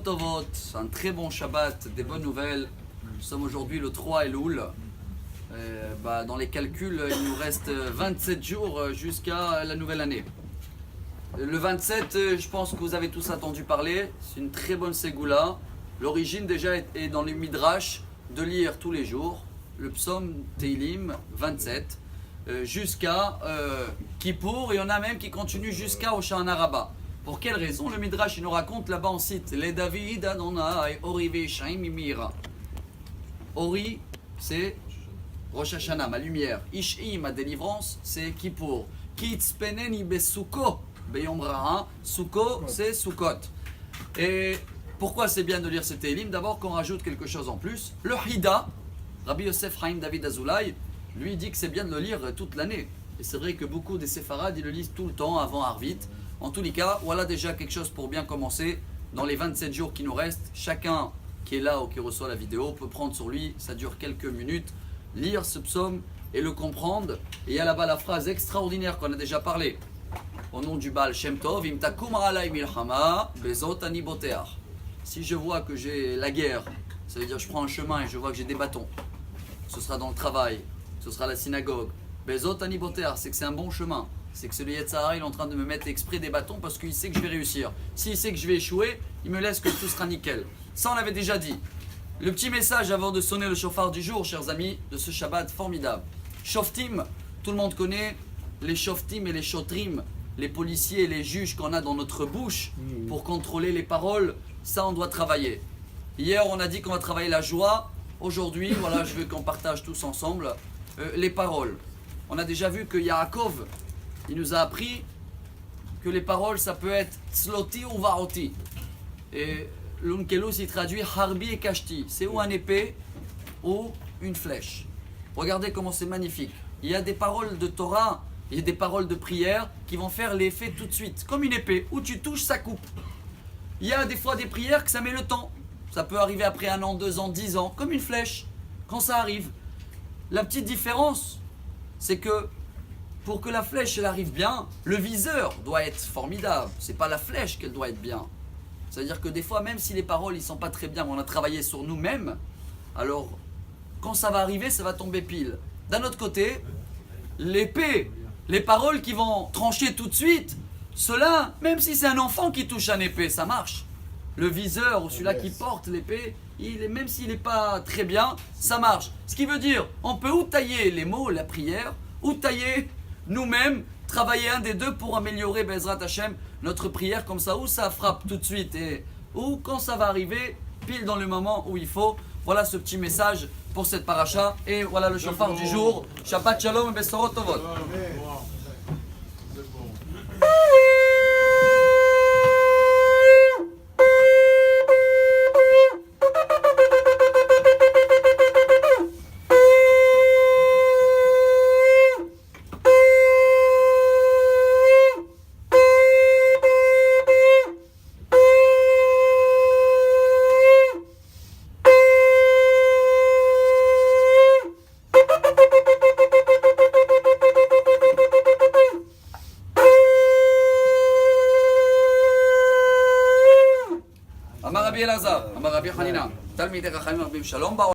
Tovot, un très bon Shabbat, des bonnes nouvelles. Nous sommes aujourd'hui le 3 Elul. Dans les calculs, il nous reste 27 jours jusqu'à la nouvelle année. Le 27, je pense que vous avez tous entendu parler, c'est une très bonne ségoula. L'origine déjà est dans les Midrash de lire tous les jours le psaume Teilim 27 jusqu'à Kippour, et il y en a même qui continuent jusqu'à Hoshana Rabbah. Pour quelle raison? Le Midrash il nous raconte, là-bas on cite les David Adonai Ori Veishaim Mimira. Ori c'est Rosh Hashanah, ma lumière. Ish'i, ma délivrance, c'est Kippour. Kitzpeneni besuko beyom ra'a. Suko, c'est Sukkot. Et pourquoi c'est bien de lire ce Teilim? D'abord qu'on rajoute quelque chose en plus. Le Hida, Rabbi Yosef Chaim David Azoulay, lui dit que c'est bien de le lire toute l'année. Et c'est vrai que beaucoup des séfarades, ils le lisent tout le temps avant Arvit. En tous les cas, voilà déjà quelque chose pour bien commencer. Dans les 27 jours qui nous restent, chacun qui est là ou qui reçoit la vidéo peut prendre sur lui, ça dure quelques minutes, lire ce psaume et le comprendre. Et il y a là-bas la phrase extraordinaire qu'on a déjà parlé. Au nom du Baal Shem Tov, Im takum alay milchama bezot ani boteach. Si je vois que j'ai la guerre, ça veut dire que je prends un chemin et je vois que j'ai des bâtons. Ce sera dans le travail, ce sera la synagogue. Bezot ani boteach, c'est que c'est un bon chemin. C'est que le Yetzirah il est en train de me mettre exprès des bâtons parce qu'il sait que je vais réussir. S'il sait que je vais échouer, il me laisse que tout sera nickel. Ça on l'avait déjà dit. Le petit message avant de sonner le chauffard du jour, chers amis, de ce Shabbat formidable. Shoftim, tout le monde connaît les Shoftim et les Shotrim, les policiers et les juges qu'on a dans notre bouche pour contrôler les paroles. Ça on doit travailler. Hier on a dit qu'on va travailler la joie. Aujourd'hui, voilà, je veux qu'on partage tous ensemble les paroles. On a déjà vu que Yaakov, il nous a appris que les paroles ça peut être tzloti ou varoti. Et l'unkelus il traduit harbi et kashti. C'est ou un épée ou une flèche. Regardez comment c'est magnifique. Il y a des paroles de Torah, il y a des paroles de prière qui vont faire l'effet tout de suite. Comme une épée, où tu touches ça coupe. Il y a des fois des prières que ça met le temps. Ça peut arriver après 1 an, 2 ans, 10 ans, comme une flèche. Quand ça arrive. La petite différence, c'est que pour que la flèche elle arrive bien, le viseur doit être formidable. C'est pas la flèche qu'elle doit être bien. C'est-à-dire que des fois, même si les paroles ne sont pas très bien, mais on a travaillé sur nous-mêmes, alors quand ça va arriver, ça va tomber pile. D'un autre côté, l'épée, les paroles qui vont trancher tout de suite, cela, même si c'est un enfant qui touche un épée, ça marche. Le viseur ou celui-là qui porte l'épée, même s'il n'est pas très bien, ça marche. Ce qui veut dire, on peut ou tailler les mots, la prière, ou tailler nous-mêmes, travailler un des deux pour améliorer Bezrat Hashem, notre prière, comme ça, où ça frappe tout de suite, et ou quand ça va arriver, pile dans le moment où il faut. Voilà ce petit message pour cette paracha, et voilà le chauffard du jour. Shabbat Shalom et Besorot Tovot. אמר רבי אלעזר, אמר רבי חנינא, תלמידי חכמים רבים שלום בעולם